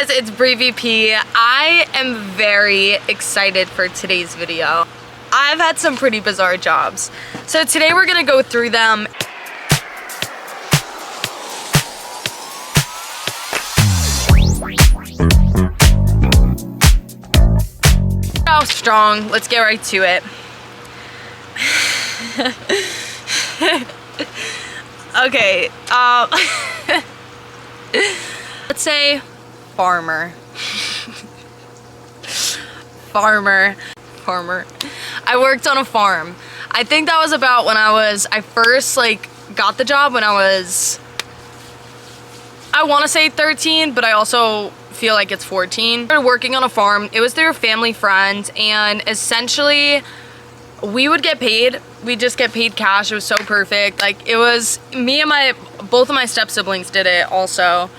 guys, it's Bree VP. I am very excited for today's video. I've had some pretty bizarre jobs. So today we're gonna go through them. Oh, strong. Let's get right to it. Okay, let's say farmer. Farmer. I worked on a farm. I think that was about when I first got the job when I want to say 13, but I also feel like it's 14. I started working on a farm. It was through a family friend, and essentially we would get paid. We just get paid cash. It was so perfect. Like, it was me and both of my step siblings did it also.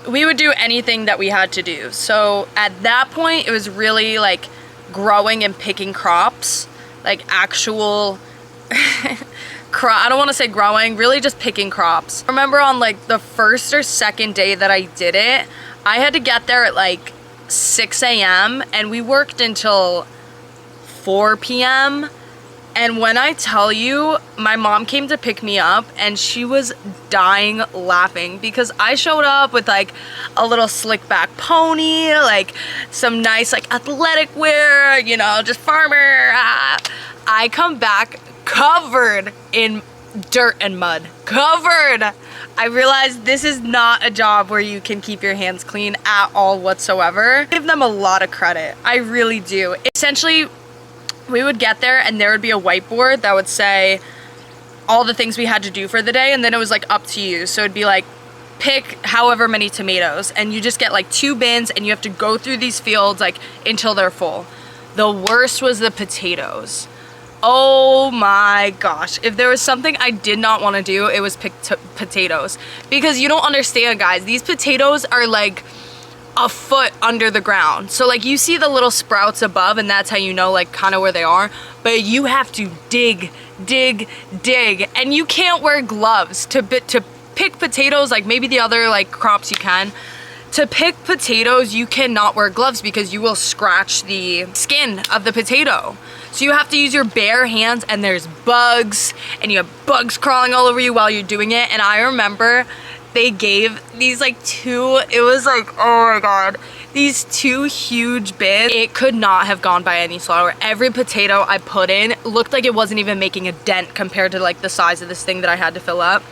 We would do anything that we had to do. So at that point, it was really like growing and picking crops, like actual I don't want to say growing, really just picking crops. I remember on like the first or second day that I did it, I had to get there at like 6 a.m. and we worked until 4 p.m. And when I tell you, my mom came to pick me up and she was dying laughing because I showed up with like a little slick back pony, like some nice like athletic wear, you know, just farmer. I come back covered in dirt and mud. Covered! I realized this is not a job where you can keep your hands clean at all whatsoever. I give them a lot of credit. I really do. Essentially, we would get there and there would be a whiteboard that would say all the things we had to do for the day, and then it was like up to you. So it'd be like, pick however many tomatoes, and you just get like 2 bins and you have to go through these fields like until they're full. The worst was the potatoes. Oh my gosh. If there was something I did not want to do, it was pick potatoes. Because you don't understand, guys. These potatoes are like a foot under the ground. So like you see the little sprouts above and that's how you know like kind of where they are. But you have to dig. And you can't wear gloves to pick potatoes. Like maybe the other like crops you can. To pick potatoes, you cannot wear gloves because you will scratch the skin of the potato. So you have to use your bare hands, and there's bugs, and you have bugs crawling all over you while you're doing it. And I remember they gave these like it was like, oh my God, these 2 huge bins. It could not have gone by any slower. Every potato I put in looked like it wasn't even making a dent compared to like the size of this thing that I had to fill up.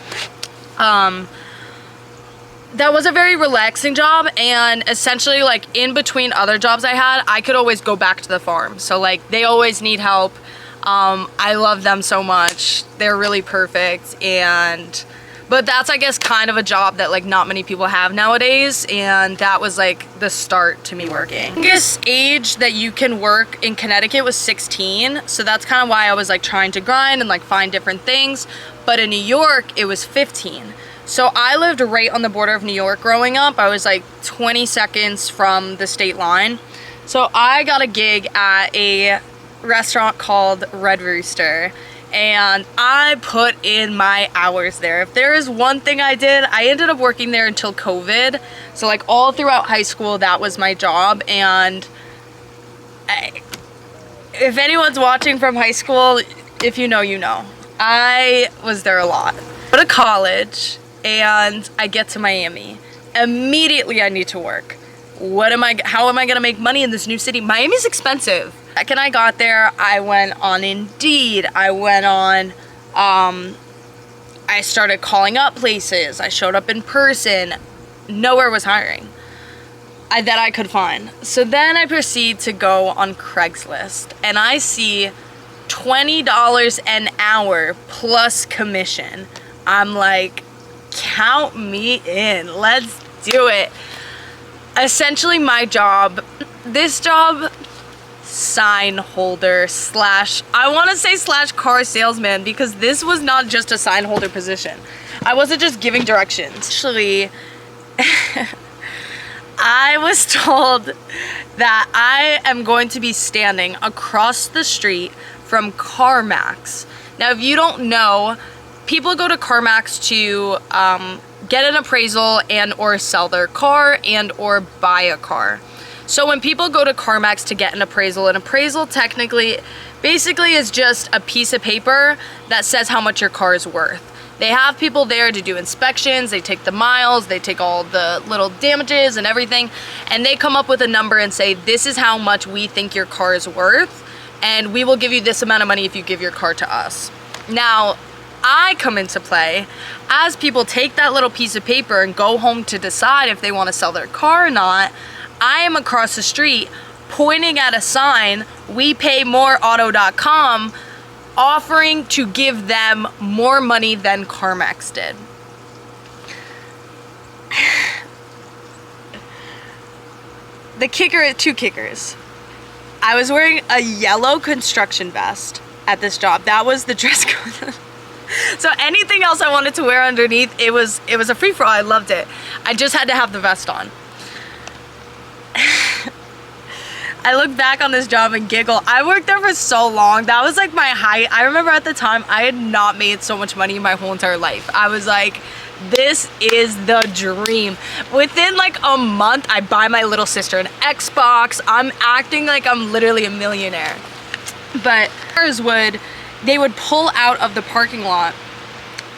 That was a very relaxing job, and essentially like in between other jobs I had, I could always go back to the farm. So like they always need help. I love them so much. They're really perfect. But that's, I guess, kind of a job that like not many people have nowadays, and that was like the start to me working. The youngest age that you can work in Connecticut was 16, so that's kind of why I was like trying to grind and like find different things. But in New York, it was 15. So I lived right on the border of New York growing up. I was like 20 seconds from the state line. So I got a gig at a restaurant called Red Rooster, and I put in my hours there. If there is one thing I did, I ended up working there until COVID. So like all throughout high school, that was my job. And if anyone's watching from high school, if you know, you know. I was there a lot. Go to college, and I get to Miami. Immediately I need to work. How am I gonna make money in this new city? Miami's expensive. The second I got there, I went on Indeed. I went on, I started calling up places. I showed up in person. Nowhere was hiring that I could find. So then I proceed to go on Craigslist, and I see $20 an hour plus commission. I'm like, count me in, let's do it. Essentially my job, sign holder slash, I want to say slash car salesman, because this was not just a sign holder position. I wasn't just giving directions. Actually, I was told that I am going to be standing across the street from CarMax. Now, if you don't know, people go to CarMax to get an appraisal and or sell their car and or buy a car. So when people go to CarMax to get an appraisal technically basically is just a piece of paper that says how much your car is worth. They have people there to do inspections, they take the miles, they take all the little damages and everything, and they come up with a number and say, this is how much we think your car is worth, and we will give you this amount of money if you give your car to us. Now, I come into play as people take that little piece of paper and go home to decide if they want to sell their car or not. I am across the street pointing at a sign, WePayMoreAuto.com, offering to give them more money than CarMax did. The kicker, two kickers. I was wearing a yellow construction vest at this job. That was the dress code. So anything else I wanted to wear underneath, it was a free-for-all. I loved it. I just had to have the vest on. I look back on this job and giggle. I worked there for so long. That was like my height. I remember at the time, I had not made so much money in my whole entire life. I was like, this is the dream. Within like a month, I buy my little sister an Xbox. I'm acting like I'm literally a millionaire. But cars they would pull out of the parking lot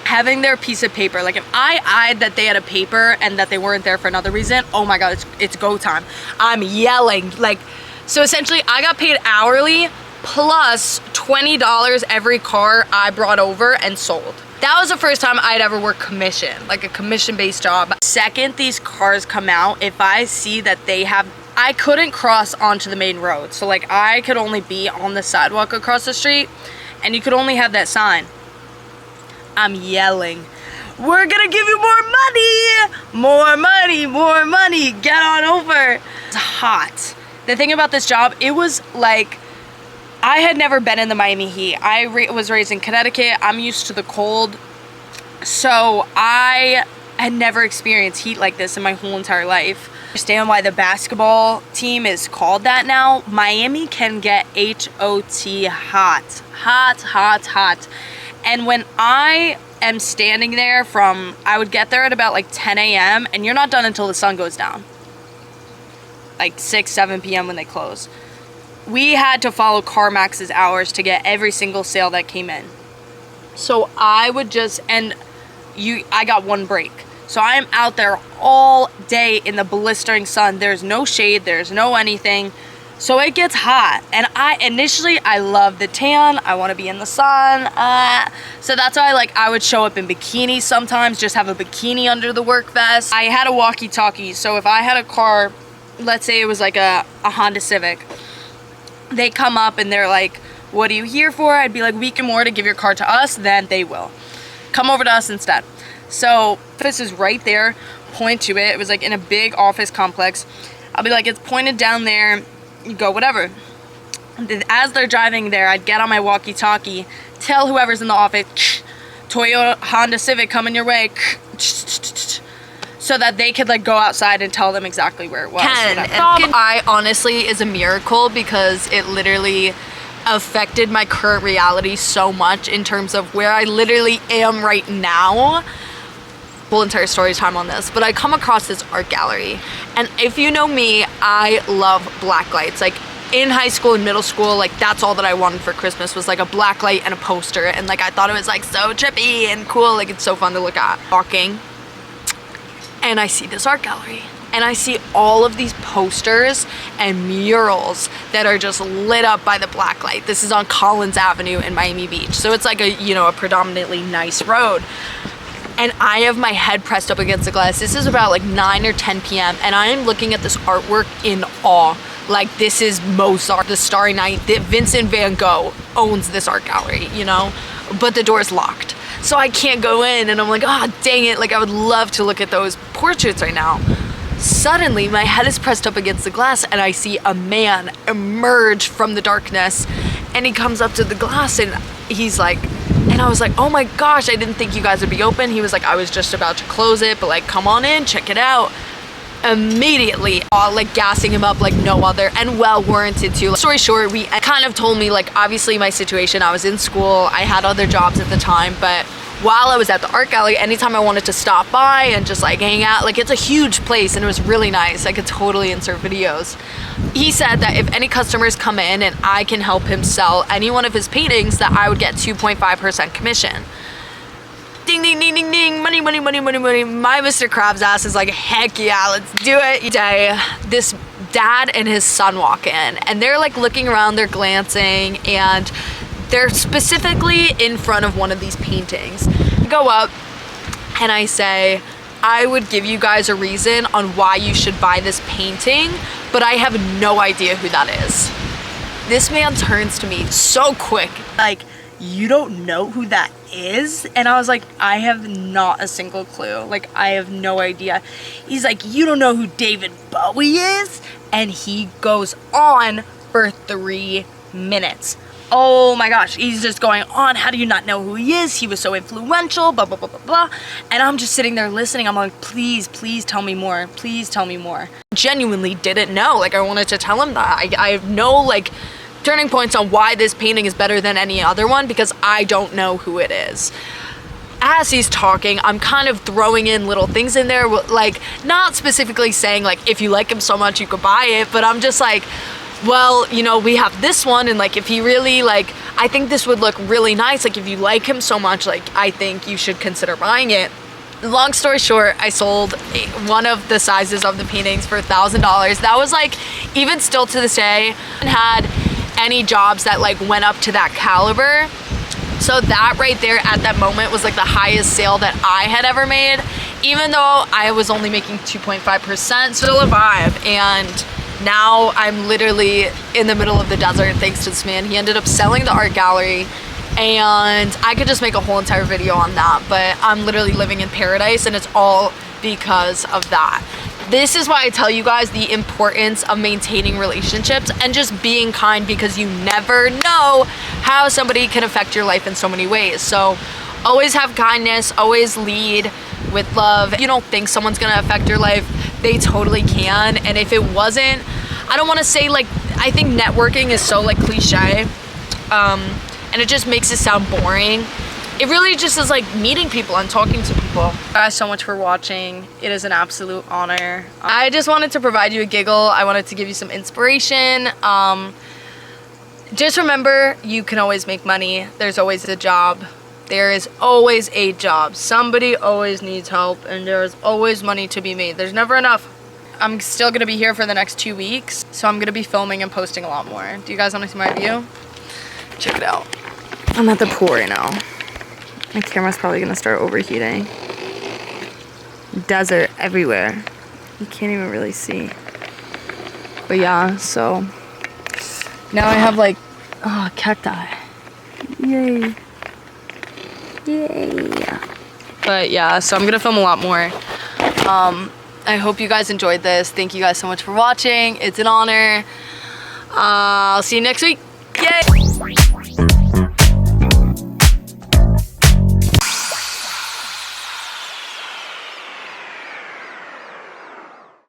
having their piece of paper. Like if I eyed that they had a paper and that they weren't there for another reason, oh my God, it's go time. I'm yelling. Like, so essentially I got paid hourly plus $20 every car I brought over and sold. That was the first time I'd ever worked commission, like a commission-based job. Second these cars come out, if I see that I couldn't cross onto the main road. So like I could only be on the sidewalk across the street and you could only have that sign. I'm yelling, we're gonna give you more money, more money, more money, get on over. It's hot. The thing about this job, it was like, I had never been in the Miami heat. I was raised in Connecticut. I'm used to the cold. So I had never experienced heat like this in my whole entire life. I understand why the basketball team is called that now. Miami can get H-O-T hot. Hot, hot, hot. And when I am standing there I would get there at about like 10 a.m. and you're not done until the sun goes down. Like 6, 7 p.m. when they close. We had to follow CarMax's hours to get every single sale that came in. So I would just, I got one break. So I am out there all day in the blistering sun. There's no shade, there's no anything. So it gets hot. And initially I love the tan. I want to be in the sun. So that's why I would show up in bikinis sometimes, just have a bikini under the work vest. I had a walkie-talkie. So if I had a car, let's say it was like a Honda Civic, they come up and they're like, what are you here for? I'd be like, we can more to give your car to us, then they will. Come over to us instead. So this is right there, point to it. It was like in a big office complex. I'll be like, it's pointed down there, you go, whatever. As they're driving there, I'd get on my walkie-talkie, tell whoever's in the office, Toyota, Honda Civic coming your way, so that they could go outside and tell them exactly where it was. I honestly is a miracle because it literally affected my current reality so much in terms of where I literally am right now. Full entire story time on this, but I come across this art gallery, and if you know me, I love black lights. Like in high school and middle school, that's all that I wanted for Christmas was a black light and a poster, and I thought it was so trippy and cool. It's so fun to look at. Walking, and I see this art gallery, and I see all of these posters and murals that are just lit up by the black light. This is on Collins Avenue in Miami Beach, so it's a predominantly nice road. And I have my head pressed up against the glass. This is about 9 or 10 p.m. and I am looking at this artwork in awe. This is Mozart, the Starry Night. Vincent van Gogh owns this art gallery, but the door is locked. So I can't go in, and I'm like, oh, dang it. I would love to look at those portraits right now. Suddenly, my head is pressed up against the glass, and I see a man emerge from the darkness, and he comes up to the glass, and he's and I was like, oh my gosh, I didn't think you guys would be open. He was like, I was just about to close it, but come on in, check it out. Immediately, gassing him up like no other, and well warranted too. Story short, he kind of told me obviously my situation, I was in school, I had other jobs at the time, but while I was at the art gallery, anytime I wanted to stop by and just like hang out, like it's a huge place and it was really nice. I could totally insert videos. He said that if any customers come in and I can help him sell any one of his paintings, that I would get 2.5% commission. Ding, ding, ding, ding, ding, money, money, money, money, money. My Mr. Krabs ass is like, heck yeah, let's do it. Today, this dad and his son walk in and they're like looking around, they're glancing, and they're specifically in front of one of these paintings. I go up and I say, I would give you guys a reason on why you should buy this painting, but I have no idea who that is. This man turns to me so quick, like, you don't know who that is? And I was like, I have not a single clue. Like, I have no idea. He's like, you don't know who David Bowie is? And he goes on for 3 minutes. Oh my gosh, he's just going on. How do you not know who he is? He was so influential, blah, blah, blah, blah, blah. And I'm just sitting there listening. I'm like, please, please tell me more. Please tell me more. Genuinely didn't know. Like, I wanted to tell him that. I have no, like, turning points on why this painting is better than any other one because I don't know who it is. As he's talking, I'm kind of throwing in little things in there, like not specifically saying like if you like him so much you could buy it, but I'm just like, well, you know, we have this one, and like if he really, like, I think this would look really nice, like if you like him so much, like I think you should consider buying it. Long story short, I sold one of the sizes of the paintings for $1,000. That was like, even still to this day, and had any jobs that like went up to that caliber. So that right there at that moment was like the highest sale that I had ever made, even though I was only making 2.5%, still a vibe. And now I'm literally in the middle of the desert thanks to this man. He ended up selling the art gallery, and I could just make a whole entire video on that, but I'm literally living in paradise, and it's all because of that. This is why I tell you guys the importance of maintaining relationships and just being kind, because you never know how somebody can affect your life in so many ways. So always have kindness, always lead with love. If you don't think someone's gonna affect your life, they totally can. And if it wasn't, I don't want to say, like, I think networking is so like cliche, and it just makes it sound boring. It really just is like meeting people and talking to people. Thank you guys so much for watching. It is an absolute honor. I just wanted to provide you a giggle. I wanted to give you some inspiration. Just remember, you can always make money. There's always a job. There is always a job. Somebody always needs help, and there's always money to be made. There's never enough. I'm still gonna be here for the next 2 weeks, so I'm gonna be filming and posting a lot more. Do you guys wanna see my view? Check it out. I'm at the pool right now. My camera's probably gonna start overheating. Desert everywhere. You can't even really see. But yeah, so now I have like, oh, cacti. Yay. Yay. But yeah, so I'm gonna film a lot more. I hope you guys enjoyed this. Thank you guys so much for watching. It's an honor. I'll see you next week. Yay.